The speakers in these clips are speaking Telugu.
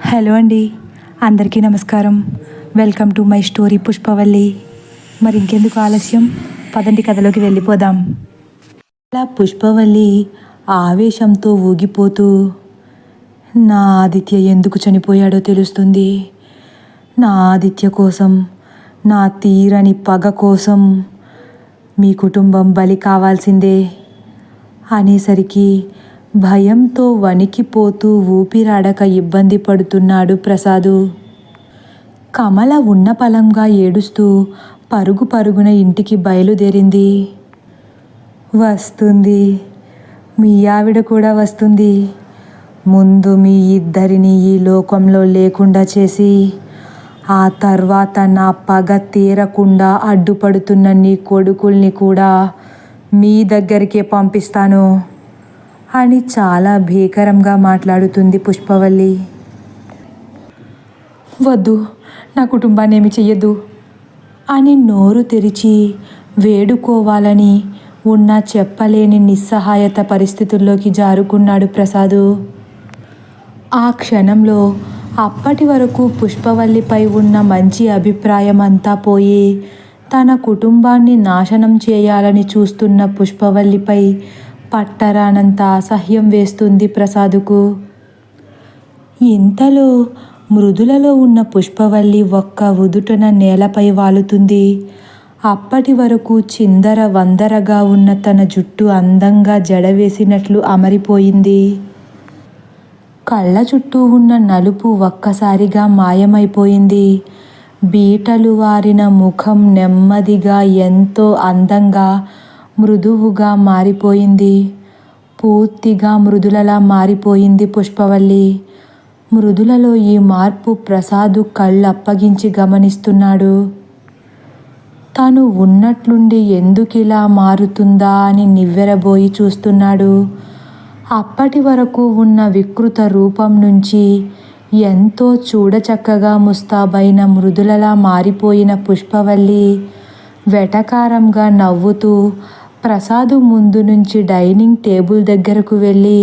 హలో అండి, అందరికీ నమస్కారం. Welcome to my story Pushpavalli. మరి ఇంకెందుకు ఆలస్యం, పదండి కథలోకి వెళ్ళిపోదాం. అలా పుష్పవల్లి ఆవేశంతో ఊగిపోతూ, నా ఆదిత్య ఎందుకు చనిపోయాడో తెలుస్తుంది. నా ఆదిత్య కోసం, నా తీరని పగ కోసం మీ కుటుంబం బలి కావాల్సిందే అనేసరికి భయంతో వణికిపోతూ ఊపిరాడక ఇబ్బంది పడుతున్నాడు ప్రసాదు. కమల ఉన్న పలంగా ఏడుస్తూ పరుగు పరుగున ఇంటికి బయలుదేరింది. వస్తుంది, మీ ఆవిడ కూడా వస్తుంది. ముందు మీ ఇద్దరిని ఈ లోకంలో లేకుండా చేసి, ఆ తర్వాత నా పగ తీరకుండా అడ్డుపడుతున్న నీ కొడుకుల్ని కూడా మీ దగ్గరికే పంపిస్తాను అని చాలా భీకరంగా మాట్లాడుతుంది పుష్పవల్లి. వద్దు, నా కుటుంబాన్ని ఏమి చెయ్యొద్దు అని నోరు తెరిచి వేడుకోవాలని ఉన్న చెప్పలేని నిస్సహాయత పరిస్థితుల్లోకి జారుకున్నాడు ప్రసాదు. ఆ క్షణంలో అప్పటి వరకు పుష్పవల్లిపై ఉన్న మంచి అభిప్రాయం అంతా పోయి, తన కుటుంబాన్ని నాశనం చేయాలని చూస్తున్న పుష్పవల్లిపై పట్టరానంత అసహ్యం వేస్తుంది ప్రసాదుకు. ఇంతలో మృదులలో ఉన్న పుష్పవల్లి ఒక్క ఉదుటన నేలపై వాలుతుంది. అప్పటి వరకు చిందర వందరగా ఉన్న తన జుట్టు అందంగా జడవేసినట్లు అమరిపోయింది. కళ్ళ చుట్టూ ఉన్న నలుపు ఒక్కసారిగా మాయమైపోయింది. బీటలు వారిన ముఖం నెమ్మదిగా ఎంతో అందంగా మృదువుగా మారిపోయింది. పూర్తిగా మృదులలా మారిపోయింది పుష్పవల్లి. మృదులలో ఈ మార్పు ప్రసాదు కళ్ళప్పగించి గమనిస్తున్నాడు. తను ఉన్నట్లుండి ఎందుకిలా మారుతుందా అని నివ్వెరబోయి చూస్తున్నాడు. అప్పటి వరకు ఉన్న వికృత రూపం నుంచి ఎంతో చూడచక్కగా ముస్తాబైన మృదులలా మారిపోయిన పుష్పవల్లి వెటకారంగా నవ్వుతూ ప్రసాదు ముందు నుంచి డైనింగ్ టేబుల్ దగ్గరకు వెళ్ళి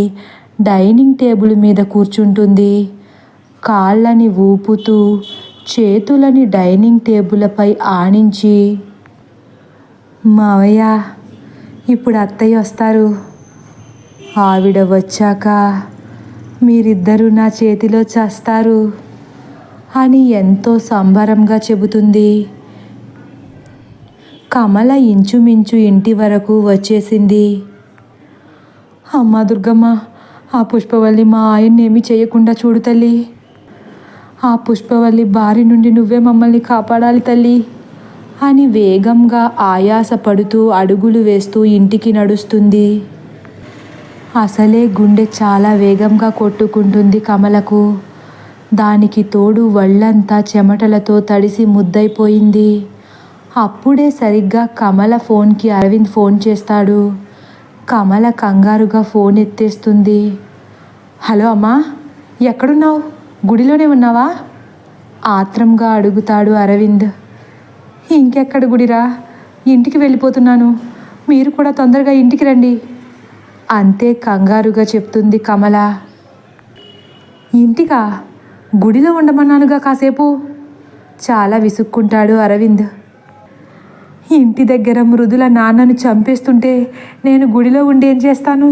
డైనింగ్ టేబుల్ మీద కూర్చుంటుంది. కాళ్ళని ఊపుతూ చేతులని డైనింగ్ టేబుల్పై ఆనించి, మావయ్య, ఇప్పుడు అత్తయ్య వస్తారు. ఆవిడ వచ్చాక మీరిద్దరూ నా చేతిలో చస్తారు అని ఎంతో సంబరంగా చెబుతుంది. కమల ఇంచుమించు ఇంటి వరకు వచ్చేసింది. అమ్మా దుర్గమ్మ, ఆ పుష్పవల్లి మా ఆయన్ని ఏమీ చేయకుండా చూడు తల్లి. ఆ పుష్పవల్లి బారి నుండి నువ్వే మమ్మల్ని కాపాడాలి తల్లి అని వేగంగా ఆయాసపడుతూ అడుగులు వేస్తూ ఇంటికి నడుస్తుంది. అసలే గుండె చాలా వేగంగా కొట్టుకుంటుంది కమలకు. దానికి తోడు ఒళ్ళంతా చెమటలతో తడిసి ముద్దైపోయింది. అప్పుడే సరిగ్గా కమల ఫోన్కి అరవింద్ ఫోన్ చేస్తాడు. కమల కంగారుగా ఫోన్ ఎత్తేస్తుంది. హలో అమ్మా, ఎక్కడున్నావు? గుడిలోనే ఉన్నావా? ఆత్రంగా అడుగుతాడు అరవింద్. ఇంకెక్కడ గుడిరా, ఇంటికి వెళ్ళిపోతున్నాను. మీరు కూడా తొందరగా ఇంటికి రండి అంతే కంగారుగా చెప్తుంది కమల. ఇంటికా? గుడిలో ఉండమన్నానుగా కాసేపు చాలా విసుక్కుంటాడు అరవింద్. ఇంటి దగ్గర మృదుల నాన్నను చంపేస్తుంటే నేను గుడిలో ఉండి ఏం చేస్తాను?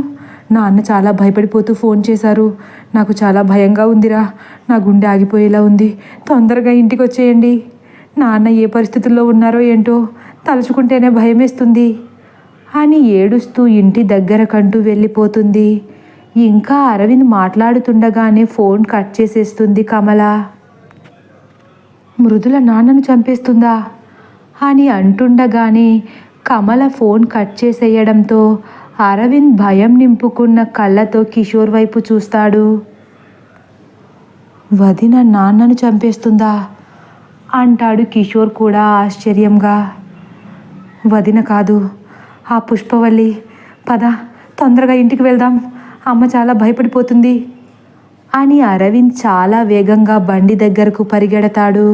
నాన్న చాలా భయపడిపోతూ ఫోన్ చేశారు. నాకు చాలా భయంగా ఉందిరా, నా గుండె ఆగిపోయేలా ఉంది. తొందరగా ఇంటికి వచ్చేయండి. నాన్న ఏ పరిస్థితుల్లో ఉన్నారో ఏంటో తలుచుకుంటేనే భయమేస్తుంది అని ఏడుస్తూ ఇంటి దగ్గరకంటూ వెళ్ళిపోతుంది. ఇంకా అరవింద్ మాట్లాడుతుండగానే ఫోన్ కట్ చేసేస్తుంది కమల. మృదుల నాన్నను చంపేస్తుందా అని అంటుండగానే కమల ఫోన్ కట్ చేసేయడంతో అరవింద్ భయం నింపుకున్న కళ్ళతో కిషోర్ వైపు చూస్తాడు. వదిన నాన్నను చంపేస్తుందా అంటాడు కిషోర్ కూడా ఆశ్చర్యంగా. వదిన కాదు, ఆ పుష్పవల్లి. పద, తొందరగా ఇంటికి వెళ్దాం, అమ్మ చాలా భయపడిపోతుంది అని అరవింద్ చాలా వేగంగా బండి దగ్గరకు పరిగెడతాడు.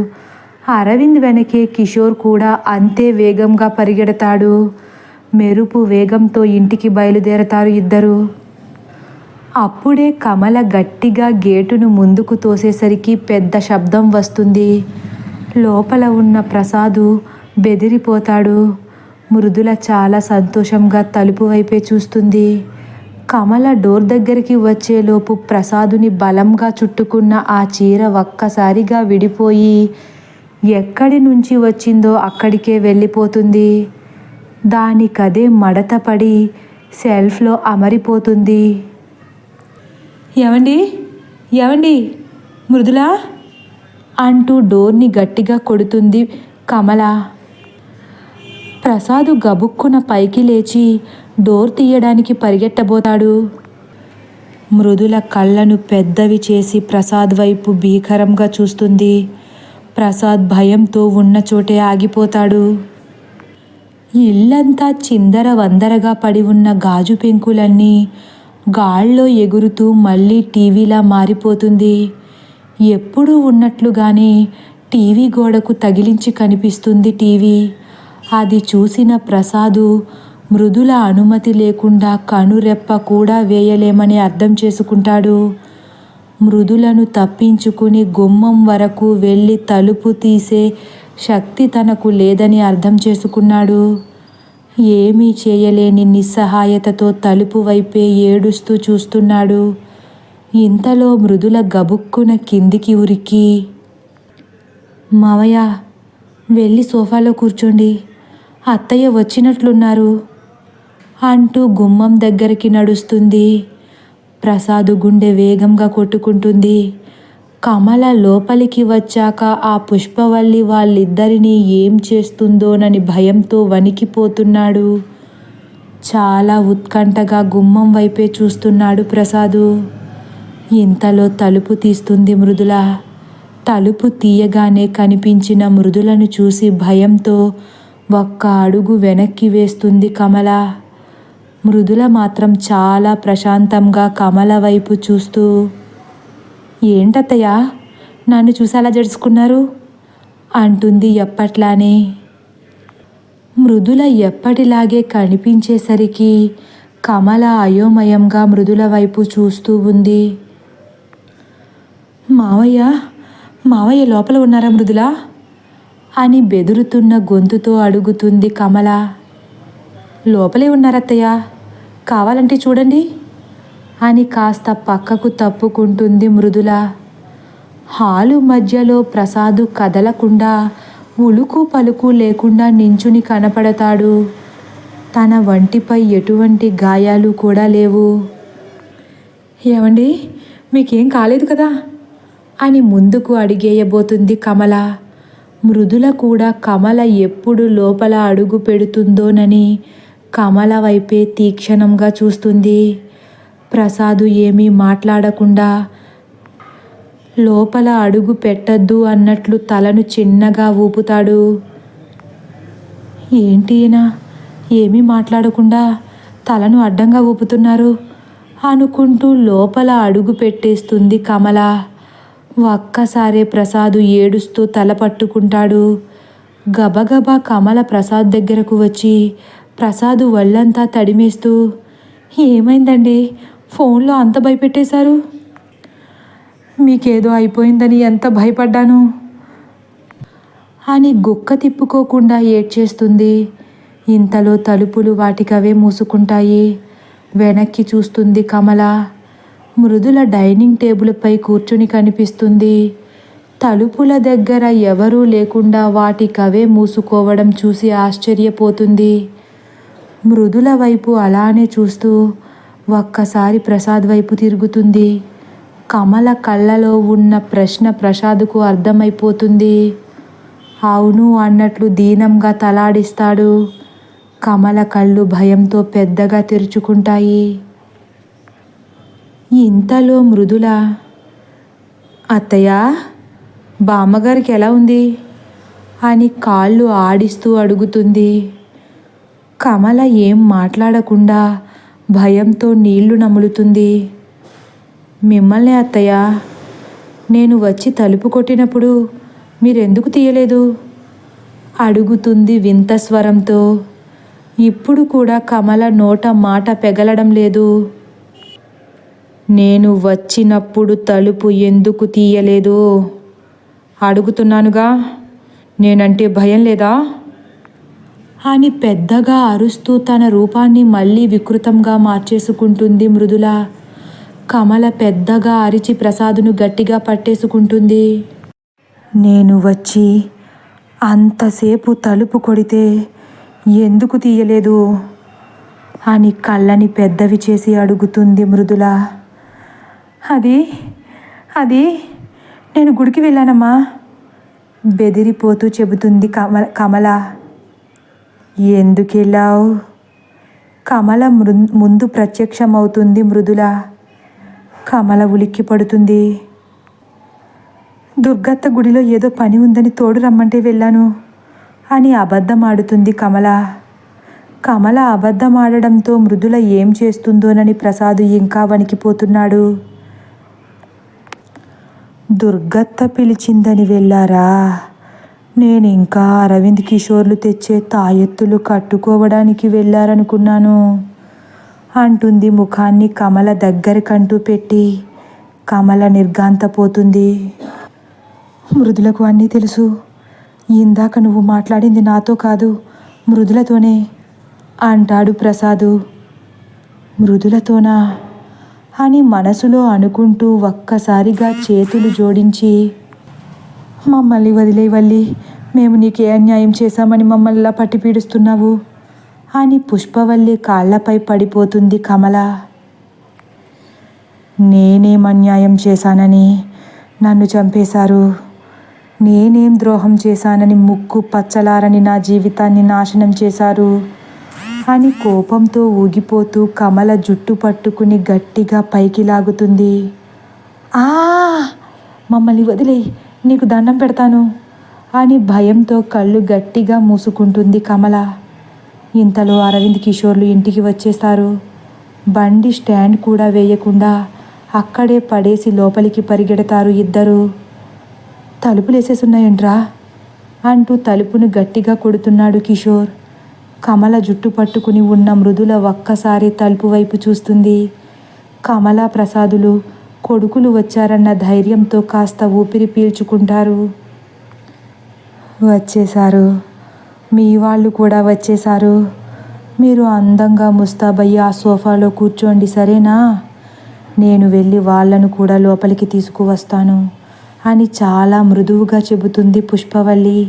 అరవింద్ వెనకే కిషోర్ కూడా అంతే వేగంగా పరిగెడతాడు. మెరుపు వేగంతో ఇంటికి బయలుదేరతారు ఇద్దరు. అప్పుడే కమల గట్టిగా గేటును ముందుకు తోసేసరికి పెద్ద శబ్దం వస్తుంది. లోపల ఉన్న ప్రసాదు బెదిరిపోతాడు. మృదుల చాలా సంతోషంగా తలుపు వైపే చూస్తుంది. కమల డోర్ దగ్గరికి వచ్చేలోపు ప్రసాదుని బలంగా చుట్టుకున్న ఆ చీర ఒక్కసారిగా విడిపోయి ఎక్కడి నుంచి వచ్చిందో అక్కడికే వెళ్ళిపోతుంది. దానికదే మడతపడి షెల్ఫ్లో అమరిపోతుంది. ఏవండి ఏవండి మృదులా అంటూ డోర్ని గట్టిగా కొడుతుంది కమల. ప్రసాదు గబుక్కున పైకి లేచి డోర్ తీయడానికి పరిగెట్టబోతాడు. మృదుల కళ్ళను పెద్దవి చేసి ప్రసాద్ వైపు భీకరంగా చూస్తుంది. ప్రసాద్ భయంతో ఉన్న చోటే ఆగిపోతాడు. ఇల్లంతా చిందర వందరగా పడి ఉన్న గాజు పెంకులన్నీ గాల్లో ఎగురుతూ మళ్ళీ టీవీలా మారిపోతుంది. ఎప్పుడూ ఉన్నట్లుగానే టీవీ గోడకు తగిలించి కనిపిస్తుంది టీవీ. అది చూసిన ప్రసాదు మృదుల అనుమతి లేకుండా కనురెప్ప కూడా వేయలేమని అర్థం చేసుకుంటాడు. మృదులను తప్పించుకుని గుమ్మం వరకు వెళ్ళి తలుపు తీసే శక్తి తనకు లేదని అర్థం చేసుకున్నాడు. ఏమీ చేయలేని నిస్సహాయతతో తలుపు వైపే ఏడుస్తూ చూస్తున్నాడు. ఇంతలో మృదుల గబుక్కున కిందికి ఉరికి, మావయ్య వెళ్ళి సోఫాలో కూర్చోండి, అత్తయ్య వచ్చినట్లున్నారు అంటూ గుమ్మం దగ్గరికి నడుస్తుంది. ప్రసాదు గుండె వేగంగా కొట్టుకుంటుంది. కమల లోపలికి వచ్చాక ఆ పుష్పవల్లి వాళ్ళిద్దరినీ ఏం చేస్తుందోనని భయంతో వణికిపోతున్నాడు. చాలా ఉత్కంఠగా గుమ్మం వైపే చూస్తున్నాడు ప్రసాదు. ఇంతలో తలుపు తీస్తుంది మృదుల. తలుపు తీయగానే కనిపించిన మృదులను చూసి భయంతో ఒక్క అడుగు వెనక్కి వేస్తుంది కమల. మృదుల మాత్రం చాలా ప్రశాంతంగా కమల వైపు చూస్తూ, ఏంటత్తయ్య నన్ను చూసి అలా జడుచుకున్నారు అంటుంది ఎప్పట్లానే. మృదుల ఎప్పటిలాగే కనిపించేసరికి కమల అయోమయంగా మృదుల వైపు చూస్తూ ఉంది. మావయ్య మావయ్య లోపల ఉన్నారా మృదుల అని బెదురుతున్న గొంతుతో అడుగుతుంది కమల. లోపలే ఉన్నారత్తయ్య, కావాలంటే చూడండి అని కాస్త పక్కకు తప్పుకుంటుంది మృదుల. హాలు మధ్యలో ప్రసాదు కదలకుండా ఉలుకు పలుకు లేకుండా నించుని కనపడతాడు. తన వంటిపై ఎటువంటి గాయాలు కూడా లేవు. ఏమండి మీకేం కాలేదు కదా అని ముందుకు అడిగేయబోతుంది కమల. మృదుల కూడా కమల ఎప్పుడు లోపల అడుగు పెడుతుందోనని కమల వైపే తీక్షణంగా చూస్తుంది. ప్రసాదు ఏమీ మాట్లాడకుండా లోపల అడుగు పెట్టద్దు అన్నట్లు తలను చిన్నగా ఊపుతాడు. ఏంటినా ఏమీ మాట్లాడకుండా తలను అడ్డంగా ఊపుతున్నారు అనుకుంటూ లోపల అడుగు పెట్టేస్తుంది కమల. ఒక్కసారే ప్రసాదు ఏడుస్తూ తల పట్టుకుంటాడు. గబగబా కమల ప్రసాద్ దగ్గరకు వచ్చి ప్రసాదు ఒళ్ళంతా తడిమేస్తూ, ఏమైందండి ఫోన్లో అంత భయపెట్టేశారు? మీకేదో అయిపోయిందని ఎంత భయపడ్డాను అని గుక్క తిప్పుకోకుండా ఏడ్చేస్తుంది. ఇంతలో తలుపులు వాటికవే మూసుకుంటాయి. వెనక్కి చూస్తుంది కమల. మృదుల డైనింగ్ టేబుల్పై కూర్చుని కనిపిస్తుంది. తలుపుల దగ్గర ఎవరూ లేకుండా వాటికవే మూసుకోవడం చూసి ఆశ్చర్యపోతుంది. మృదుల వైపు అలానే చూస్తూ ఒక్కసారి ప్రసాద్ వైపు తిరుగుతుంది. కమల కళ్ళలో ఉన్న ప్రశ్న ప్రసాద్కు అర్థమైపోతుంది. అవును అన్నట్లు దీనంగా తలాడిస్తాడు. కమల కళ్ళు భయంతో పెద్దగా తెరుచుకుంటాయి. ఇంతలో మృదుల, అత్తయ్య బామ్మగారికి ఎలా ఉంది అని కాళ్ళు ఆడిస్తూ అడుగుతుంది. కమల ఏం మాట్లాడకుండా భయంతో నీళ్లు నములుతుంది. మిమ్మల్ని అత్తయ్య, నేను వచ్చి తలుపు కొట్టినప్పుడు మీరెందుకు తీయలేదు అడుగుతుంది వింత స్వరంతో. ఇప్పుడు కూడా కమల నోట మాట పెగలడం లేదు. నేను వచ్చినప్పుడు తలుపు ఎందుకు తీయలేదు అడుగుతున్నానుగా. నేనంటే భయం లేదా అని పెద్దగా అరుస్తూ తన రూపాన్ని మళ్ళీ వికృతంగా మార్చేసుకుంటుంది మృదుల. కమల పెద్దగా అరిచి ప్రసాదును గట్టిగా పట్టేసుకుంటుంది. నేను వచ్చి అంతసేపు తలుపు కొడితే ఎందుకు తీయలేదు అని కళ్ళని పెద్దవి చేసి అడుగుతుంది మృదుల. అది అది నేను గుడికి వెళ్ళానమ్మా బెదిరిపోతూ చెబుతుంది కమల. ఎందుకు వెళ్ళావు? కమల ముందు ప్రత్యక్షమవుతుంది మృదుల. కమల ఉలిక్కి పడుతుంది. దుర్గత్త గుడిలో ఏదో పని ఉందని తోడు రమ్మంటే వెళ్ళాను అని అబద్ధం ఆడుతుంది కమల. కమల అబద్ధం ఆడడంతో మృదుల ఏం చేస్తుందోనని ప్రసాద్ ఇంకా వణికిపోతున్నాడు. దుర్గత్త పిలిచిందని వెళ్ళారా? నేను ఇంకా అరవింద్ కిషోర్లు తెచ్చే తాయెత్తులు కట్టుకోవడానికి వెళ్ళారనుకున్నాను అంటుంది ముఖాన్ని కమల దగ్గరకంటూ పెట్టి. కమల నిర్ఘాంతపోతుంది. మృదులకు అన్నీ తెలుసు. ఇందాక నువ్వు మాట్లాడింది నాతో కాదు మృదులతోనే అంటాడు ప్రసాదు. మృదులతోనా అని మనసులో అనుకుంటూ ఒక్కసారిగా చేతులు జోడించి, మమ్మల్ని వదిలేవల్లి, మేము నీకే అన్యాయం చేశామని మమ్మల్ని పట్టి పీడిస్తున్నావు అని పుష్పవల్లి కాళ్లపై పడిపోతుంది కమల. నేనేం అన్యాయం చేశానని నన్ను చంపేశారు? నేనేం ద్రోహం చేశానని ముక్కు పచ్చలారని నా జీవితాన్ని నాశనం చేశారు అని కోపంతో ఊగిపోతూ కమల జుట్టు పట్టుకుని గట్టిగా పైకి లాగుతుంది. ఆ మమ్మల్ని వదిలేయి, నీకు దండం పెడతాను అని భయంతో కళ్ళు గట్టిగా మూసుకుంటుంది కమల. ఇంతలో అరవింద్ కిషోర్లు ఇంటికి వచ్చేస్తారు. బండి స్టాండ్ కూడా వేయకుండా అక్కడే పడేసి లోపలికి పరిగెడతారు ఇద్దరు. తలుపులేసేసున్నాయంట్రా అంటూ తలుపును గట్టిగా కొడుతున్నాడు కిషోర్. కమల జుట్టు పట్టుకుని ఉన్న మృదుల ఒక్కసారి తలుపు వైపు చూస్తుంది. కమల ప్రసాదులు కొడుకులు వచ్చారన్న ధైర్యంతో కాస్త ఊపిరి పీల్చుకుంటారు. వచ్చేశారు, మీ వాళ్ళు కూడా వచ్చేశారు. మీరు అందంగా ముస్తాబయ్యి ఆ సోఫాలో కూర్చోండి, సరేనా? నేను వెళ్ళి వాళ్ళను కూడా లోపలికి తీసుకువస్తాను అని చాలా మృదువుగా చెబుతుంది పుష్పవల్లి.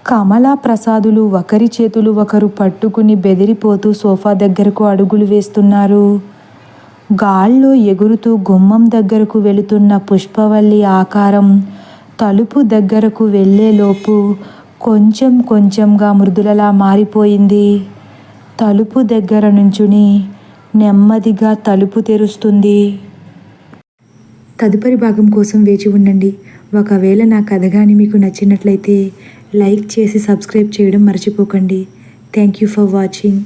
కమల ప్రసాదులు ఒకరి చేతులు ఒకరు పట్టుకుని బెదిరిపోతూ సోఫా దగ్గరకు అడుగులు వేస్తున్నారు. గాల్లో ఎగురుతూ గుమ్మం దగ్గరకు వెళుతున్న పుష్పవల్లి ఆకారం తలుపు దగ్గరకు వెళ్ళేలోపు కొంచెం కొంచెంగా మృదులలా మారిపోయింది. తలుపు దగ్గర నుంచుని నెమ్మదిగా తలుపు తెరుస్తుంది. తదుపరి భాగం కోసం వేచి ఉండండి. ఒకవేళ నా కథ కానీ మీకు నచ్చినట్లయితే లైక్ చేసి సబ్స్క్రైబ్ చేయడం మర్చిపోకండి. Thank you for watching.